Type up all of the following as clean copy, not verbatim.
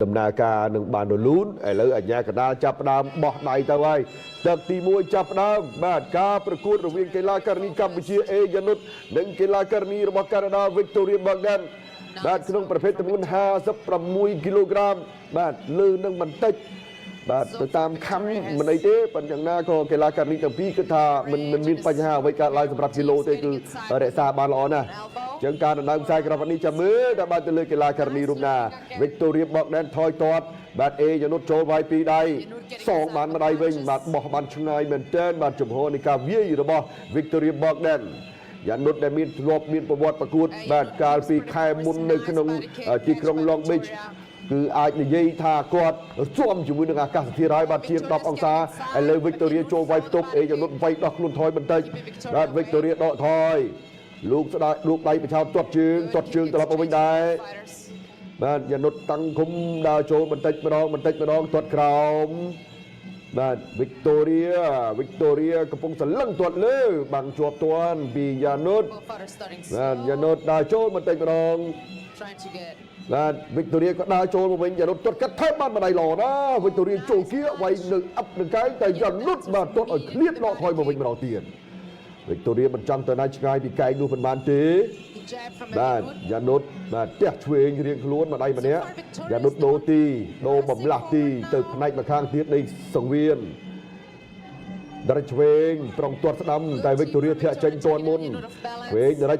ដំណើរការនឹងបានរលូនឥឡូវអាជ្ញាកណ្ដាលចាប់ផ្ដើមបោះដៃទៅហើយទឹកទី1ចាប់ផ្ដើមបាទការប្រកួតរវាងកីឡាការិនីកម្ពុជាអេយ៉ានុតនិងកីឡាការិនីរបស់កាណាដា Victoria Bogdan បាទក្នុងប្រភេទទម្ងន់56គីឡូក្រាមបាទលើនឹងបន្តិចបាទទៅតាមខំមិនអីទេប៉ុន្តែយ៉ាងណាក៏កីឡាការិនីទាំងពីរគិតថាមិនមានបញ្ហាអ្វីកើតឡើងសម្រាប់គីឡូទេគឺរក្សាបានល្អណាស់ចឹងការដណ្ដើមខ្សែក្រវ៉ាត់នេះចាំមើលតើបានទៅលើកីឡាការិនីរូបណា Victoria Bogdan ថយទាត់បាទអេយ៉ានុតចូលវាយពីរដៃសងបានម្ដាយវិញបាទបោះបានឆ្ងាយមែនទែនបាទចំហនៃការវាយរបស់ Victoria Bogdan យ៉ានុតដែលមានធ្លាប់មានប្រវត្តិប្រកួតបាទកាលពីខែមុននៅក្នុងទីក្រុង Long Beach គឺអាចនិយាយថាគាត់ជាប់ជាមួយនឹងអាកាសធាតុហើយបាទជាង10អង្សាឥឡូវ Victoria ចូលវាយផ្ទប់អេយ៉ានុតវាយដោះខ្លួនថយបន្តិចបាទ Victoria ដកថយលោកស្ដាយលោកដៃប្រឆោតទាត់ជើងត្រឡប់មកវិញដែរបាទយ៉ានុតតាំងគុំដើរចូលបន្តិចម្ដងទាត់ក្រោមបាទ Victoria កំពុងសន្លឹងទាត់លើបាំងជាប់ទាន់ពីយ៉ានុតបាទយ៉ានុតដើរចូលបន្តិចម្ដងបាទ Victoria ក៏ដើរចូលមកវិញយ៉ានុតទាត់កាត់ថែមបានម្ដាយល្អណា Victoria ចូលគៀវាយនៅអាប់នឹងកែងតែយ៉ានុតបាទទាត់ឲ្យឃ្លាតដកថយមកវិញម្ដងទៀត Victoria មិនចង់ទៅណាឆ្ងាយពីកែងនោះមិនបានទេបាទយ៉ានុតបាទផ្ទះឆ្វេងរៀងខ្លួនម្ដាយម្នាក់យ៉ានុតដូរបំលាស់ទីទៅផ្នែកម្ខាងទៀតនៃសង្វៀនដរិចឆ្វេងប្រងទាត់ស្ដាំតែ Victoria ធាក់ចេញទាន់មុនឆ្វេងដរិច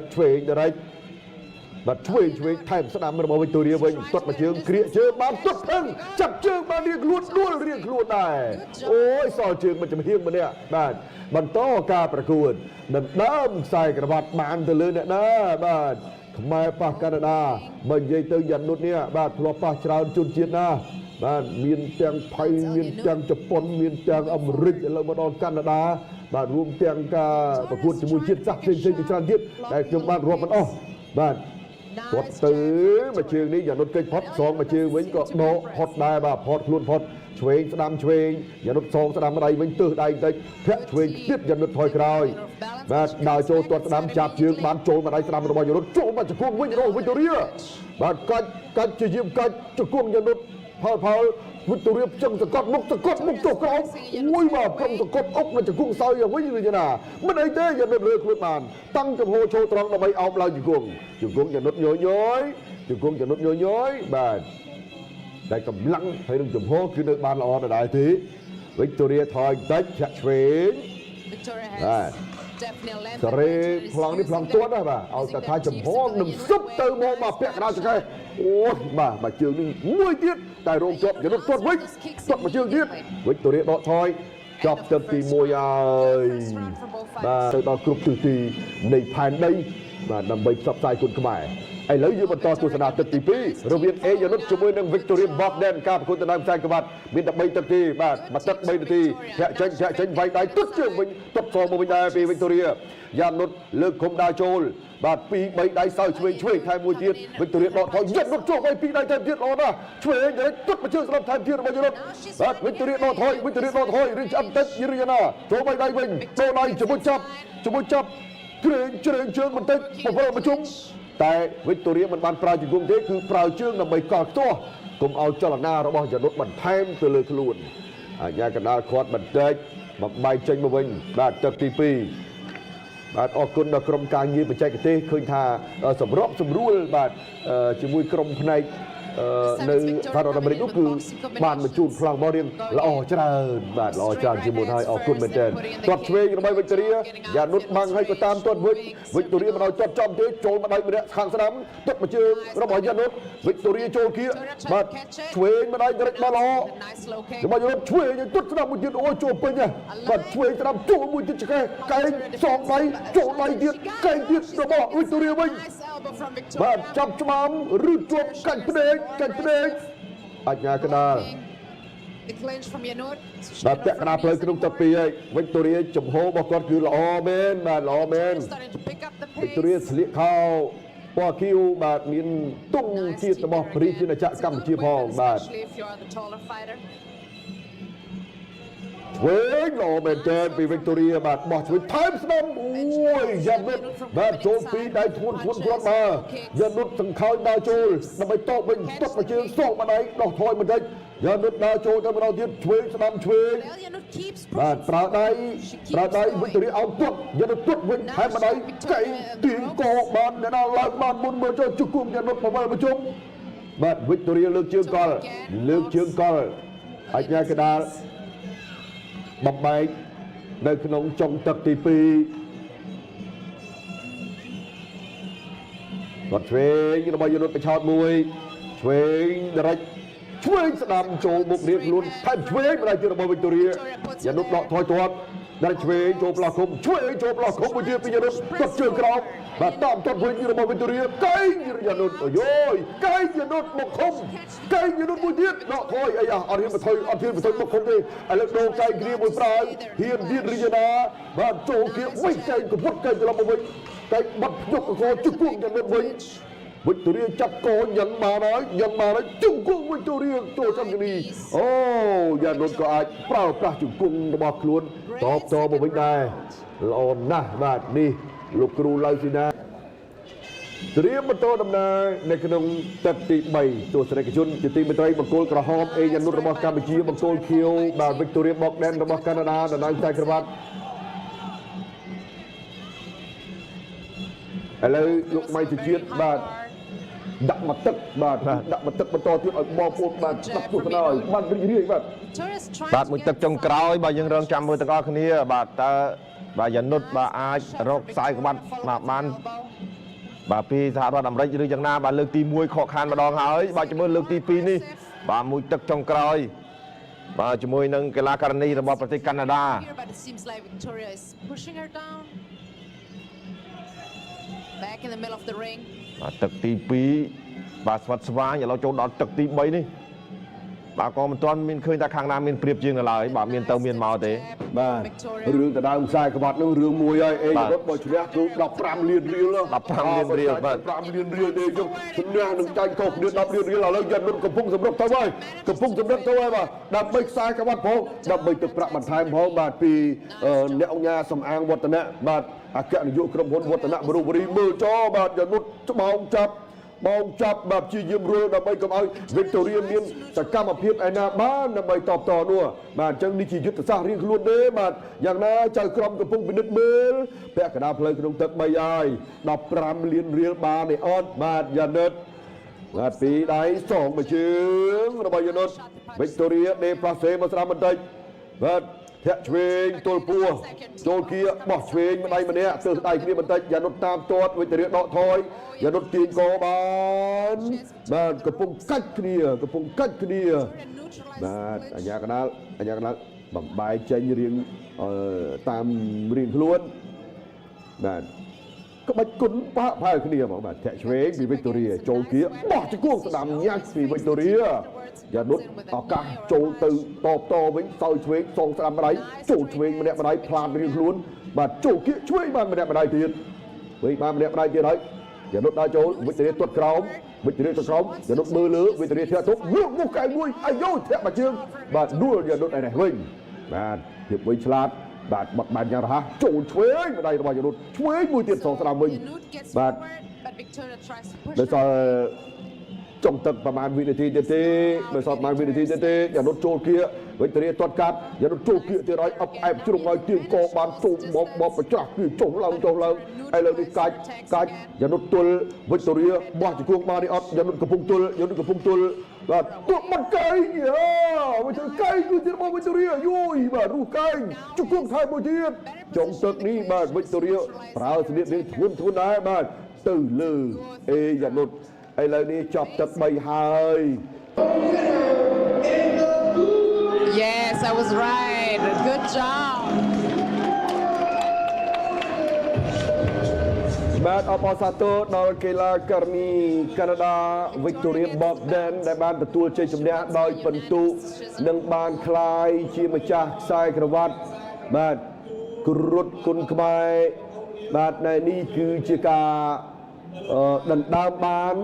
បាទឆ្វេងថែមស្ដាំរបស់ Victoria វិញទាត់មួយជើងក្រៀកជើងបានទាត់ផឹងចាប់ជើងបានរៀងខ្លួនដួលរៀងខ្លួនដែរអូយសល់ជើងមិនចំហៀងម្នាក់បាទបន្តការប្រកួតដណ្ដើមខ្សែក្រវ៉ាត់បានទៅលើអ្នកណាបាទខ្មែរប៉ះកាណាដាបើនិយាយទៅយ៉ានុតនេះបាទធ្លាប់ប៉ះច្រើនជនជាតិណាបាទមានទាំងថៃមានទាំងជប៉ុនមានទាំងអាមេរិកឥឡូវមកដល់កាណាដាបាទរួមទាំងការប្រកួតជាមួយជាតិសាសន៍ផ្សេងៗជាច្រើនទៀតដែលខ្ញុំបានរាប់មិនអស់បាទគាត់ទៅមួយជើងនេះយ៉ានុតកិច្ចផុតសងមួយជើងវិញក៏ដកផុតដែរបាទផុតខ្លួនផុតឆ្វេងស្ដាំឆ្វេងយ៉ានុតសងស្ដាំម្ដាយវិញទើសដៃបន្តិចធាក់ឆ្វេងទៀតយ៉ានុតថយក្រោយបាទដើរចូលទាត់ស្ដាំចាប់ជើងបានចូលម្ដាយស្ដាំរបស់យ៉ានុតចូលមកជង្គង់វិញរបស់ Victoria បាទកាច់ជាយាមកាច់ជង្គង់យ៉ានុតផល Victoria ចឹងសកត់មុខចុះក្រោមមួយបាទព្រមសកត់អុកនៅជង្គង់សោយយ៉ាងវិញឬយ៉ាងណាមិនអីទេយ៉ានុតលើខ្លួនបានតាំងចំហចូលត្រង់ដើម្បីអោបឡើងជង្គង់យ៉ានុតញយយបាទតែកម្លាំងហើយនឹងចំហគឺនៅបានល្អដដែលទេ Victoria ថយបន្តិចចាក់ឆ្វេងបាទសារ៉េប្លង់នេះប្លង់ទាត់ណាបាទឲ្យតែថាចំហនឹងសុបទៅមកមកពាក់កណ្ដាលចង្កេះអូយបាទជើងនេះមួយទៀតតែរងជាប់យ៉ានុតទាត់វិញទាត់មួយជើងទៀត Victoria ដកថយចប់ទឹកទី1ហើយបាទទៅដល់គ្រប់ទិសទីនៃផែនដីបាទដើម្បីផ្សព្វផ្សាយគុណខ្មែរឥឡូវយើងបន្តទស្សនាទឹកទី2រវាងអេយ៉ានុតជាមួយនឹង Victoria Bogdan ការប្រកួតដណ្ដើមខ្សែក្រវ៉ាត់មានតែ3ទឹកទេបាទមួយទឹក3នាទីធាក់ចេញវាយដៃទត់ជើងវិញទត់សងមកវិញដែរពី Victoria យ៉ានុតលើកឃុំដើរចូលបាទ2 3ដៃសើឆ្វេងថែមមួយទៀត Victoria ដកថយយ៉ានុតចូលឲ្យ2ដៃថែមទៀតល្អណាស់ឆ្វេងទៅទត់មកជើងស្ដាប់ថែមទៀតរបស់យ៉ានុតបាទ Victoria ដកថយរៀងឆ្អឹងតិចយឺរយ៉ាណាចូល3ដៃវិញដូរដៃជាមួយចាប់ជ្រេងជើងបន្តិចបំរុងប្រជុំតែ Victoria មិនបានប្រើជង្គង់ទេគឺប្រើជើងដើម្បីកល់ខ្ទាស់កុំឲ្យចលនារបស់យ៉ានុតបន្ថែមទៅលើខ្លួនអាជ្ញាកណ្ដាលគាត់បន្តិចបំបែកចេញមកវិញបាទទឹកទី2បាទអរគុណដល់ក្រុមការងារបច្ចេកទេសឃើញថាសម្របសម្រួលបាទជាមួយក្រុមផ្នែកនៅសហរដ្ឋអាមេរិកនោះគឺបានបញ្ជូនប្លង់មករៀងល្អច្រើនបាទល្អច្រើនជាងមុនហើយអរគុណមែនទែនទាត់ឆ្វេងរបស់ Victoria យ៉ានុតបាំងហើយក៏តាមទាត់វិញ Victoria មិនឲ្យទាត់ចំទេចូលម្ដាយម្នាក់ខាងស្ដាំទាត់មួយជើងរបស់យ៉ានុត Victoria ចូលគៀបាទឆ្វេងម្ដាយdirect បានល្អរបស់យ៉ានុតឆ្វេងទាត់ស្ដាំមួយទៀតអូចូលពេញបាទឆ្វេងស្ដាំចូលមួយទៀតឆ្កែកែងសងដៃចូលដៃទៀតកែងទៀតរបស់ Victoria វិញបាទចាប់ច្មាំឬជាប់កាច់ភ្នែកអាជ្ញាកណ្ដាលបាទពាក់កណ្ដាលផ្លូវក្នុងទឹក2ហើយ Victoria ចំហរបស់គាត់គឺល្អមែនបាទល្អមែន Victoria ស្លៀកខោពណ៌ខៀវបាទមានទង់ជាតិរបស់ព្រះរាជាណាចក្រកម្ពុជាផងបាទ ឆ្វេងល្អមែនទែនពី Victoria បាទបោះឆ្វេងថែមស្ដាំអូយយ៉ាងនេះបាទចូលពីដៃធ្ងន់គាត់មកយ៉ាងនោះសង្ខោយដើរចូលដើម្បីតបវិញទប់មកជើងសងមកដៃដោះថយបន្តិចយ៉ាងនោះដើរចូលទៅម្ដងទៀតឆ្វេងស្ដាំឆ្វេងបាទប្រើដៃ Victoria អោបទប់យ៉ាងនោះទប់វិញថែមមកដៃកៃទៀងកបានអ្នកណាឡើងបានមុនមើលចូលជង្គង់យ៉ាងនោះបវលប្រជុំបាទ Victoria លើកជើងកលអញ្ញាកដាលបំបែកនៅក្នុងចុងទឹកទី2គាត់ឆ្វេងរបស់យុទ្ធបិឆោតមួយឆ្វេងដរិចឆ្វេងស្ដាំចូលមុខរៀបខ្លួនថែមឆ្វេងម្ដាយទៀតរបស់ Victoria យ៉ានុតដកថយទាត់ដែលឆ្វេងចូលផ្លោះឃុំឆ្វេងចូលផ្លោះឃុំមួយទៀតពីយ៉ានុតទាត់ជើងក្រោមបាទតាមទាត់វិញរបស់ Victoria កែងយ៉ានុតអូយយកែងយ៉ានុតមកឃុំកែងយ៉ានុតមួយទៀតដកថយអីអត់ហ៊ានបន្ថយមកឃុំទេឥឡូវដូរកែងគ្រាមួយប្រើហ៊ានទៀតរីយ៉ាណាបាទចូលគៀកវិញកែងកពុតកែងត្រឡប់មកវិញកែងបាត់យកកជង្គង់យ៉ានុតវិញ Victoria ចាប់កូនយ៉ាងបានហើយជង្គង់ Victoria ចូលចំនេះអូយ៉ានុតក៏អាចប្រើប្រាស់ជង្គង់របស់ខ្លួនតបតមកវិញដែរល្អណាស់បាទនេះលោកគ្រូឡៅស៊ីណាត្រៀមបន្តដំណើរនៅក្នុងទឹកទី3ទស្សនិកជនជាទីមេត្រីបង្គោលក្រហមអេយ៉ានុតរបស់កម្ពុជាបង្គោលខៀវបាទ Victoria Bogdan របស់កាណាដាដណ្ដើមខ្សែក្រវ៉ាត់ឥឡូវលោកម៉ៃសុជាតិបាទដាក់មកទឹកបាទដាក់មកទឹកបន្តទៀតឲ្យបងប្អូនបាទស្ដាប់ទស្សនាឲ្យបានរីករាយបាទមួយទឹកចុងក្រោយបាទយើងរងចាំមើលទាំងអស់គ្នាបាទតើបាទយ៉ានុតបាទអាចរកខ្សែក្បាត់បាទបានបាទពីសហរដ្ឋអាមេរិកឬយ៉ាងណាបាទលើកទី1ខកខានម្ដងហើយបាទជាមួយលើកទី2នេះបាទមួយទឹកចុងក្រោយបាទជាមួយនឹងកីឡាករនីរបស់ប្រទេសកាណាដា Back in the middle of the ring បាទទឹកទី2បាទស្វាត់ស្វាញឥឡូវចូលដល់ទឹកទី3នេះបាទក៏មិនទាន់មានឃើញថាខាងណាមានព្រៀបជាងនៅឡើយបាទមានទៅមានមកទេបាទរឿងដដើមខ្សែក្បាត់នឹងរឿងមួយហើយអេរ៉ុបបើឈ្នះគឺ15លានរៀល15លានរៀលបាទ15លានរៀលទេជុំឈ្នះនឹងចាញ់ខុសគ្នា10លានរៀលឥឡូវយ៉ាត់នុតកំពុងសម្រុកទៅហើយបាទដើម្បីខ្សែក្បាត់ផងដើម្បីទឹកប្រាក់បន្ថែមផងបាទពីអ្នកអង្គការសំអាងវឌ្ឍនៈបាទអគ្គនាយកក្រុមហ៊ុនវឌ្ឍនៈបរុបរីមើលចោបាទយ៉ាត់នុតច្បងចាប់បាទជាយាមរួលដើម្បីកុំឲ្យ Victoria មានសកម្មភាពឯណាបានដើម្បីតបតនោះបាទអញ្ចឹងនេះជាយុទ្ធសាស្ត្ររៀងខ្លួនទេបាទយ៉ាងណាចៅក្រមកំពុងពិនិត្យមើលពាក់កណ្ដាលផ្លូវក្នុងទឹក3ហើយ15លានរៀលបានទេអត់បាទយ៉ានុតបាទពីដៃសងមួយជើងរបស់យ៉ានុត Victoria ដេប្រាសេមកស្ដាំបន្តិចបាទធាក់ឆ្វេងទល់ពោះចូលគៀបោះឆ្វេងម្ដាយម្នាក់ទើសដៃគ្នាបន្តិចយ៉ានុតតាមទាត់ Victoria ដកថយយ៉ានុតទាញកបានបាទកំពុងកាច់គ្នាបាទអញ្ញាកដាលបំបាយចេញរៀងតាមរៀងខ្លួនបាទក្បាច់គុណប៉ាក់ផែគ្នាហ្មងបាទធាក់ឆ្វេងពី Victoria ចូលគៀបោះជង្គង់ស្ដាំញ៉ាច់ពី Victoria យ៉ានុតឱកាសចូលទៅតវិញសោយឆ្វេងសងស្ដាំម្ដាយចូលឆ្វេងម្នាក់ម្ដាយផ្លាតរៀងខ្លួនបាទចូលគៀឆ្វេងបានម្នាក់ម្ដាយទៀតវិញបានម្នាក់ម្ដាយទៀតហើយយ៉ានុតដើរចូល Victoria ទាត់ក្រោម Victoria ទាត់ក្រោមយ៉ានុតមើលលើ Victoria ធាក់ទប់ងើបមុខកែមួយអាយយធាក់មួយជើងបាទដួលយ៉ានុតឯនេះវិញបាទភាពវៃឆ្លាតបាទបត់បែនយ៉ាងរហ័សចូលឆ្វេងម្ដាយរបស់យ៉ានុតឆ្វេងមួយទៀតសងស្ដាំវិញបាទដោយសារចុងទឹកប្រហែលវិនាទីទៀតទេបើសតប្រហែលវិនាទីទៀតទេយ៉ានុតចូលគៀ Victoria ទាត់កាត់យ៉ានុតចូលគៀទៀតហើយអបអែបជ្រុងឲ្យទៀងកបានទូបបប្រច្រាស់គឺចុះឡើងឥឡូវនេះកាច់យ៉ានុតទល់ Victoria បោះជង្គង់បាននេះអត់យ៉ានុតកំពុងទល់បាទទល់បាត់កែងមកទៅកែងគឺទៀតរបស់ Victoria យូយបាទរុះកែងជង្គង់ថែមមួយទៀតចុងទឹកនេះបាទ Victoria ប្រើស្នៀតនេះធ្ងន់ដែរបាទទៅលើអេយ៉ានុតឥឡូវនេះចប់ទឹក3ហើយ Yes, I was right. Good job. បាទអបអរសាទរដល់កីឡាករនីកាណាដា Victoria Bogdan ដែលបានទទួលជ័យជំនះដោយពិន្ទុនិងបានក្លាយជាម្ចាស់ខ្សែក្រវ៉ាត់បាទគ្រុឌគុណខ្មែរបាទដែលនេះគឺជាការដណ្ដើមបាន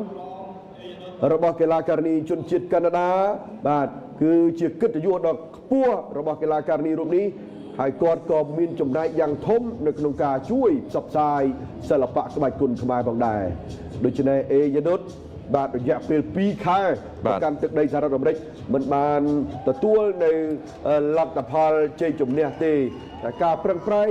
របស់កីឡាករនីជនជាតិកាណាដាបាទ គឺជាកិត្តិយសដ៏ខ្ពស់របស់កីឡាករនេះរូបនេះហើយគាត់ក៏មានចំណែកយ៉ាងធំនៅក្នុងការជួយផ្សព្វផ្សាយសិល្បៈក្បាច់គុនខ្មែរផងដែរដូច្នេះអេយ៉ានុតបាទរយៈពេល2ខែប្រកាន់ទឹកដីសហរដ្ឋអាមេរិកមិនបានទទួលនៅលទ្ធផលជ័យជំនះទេតែការប្រឹងប្រែង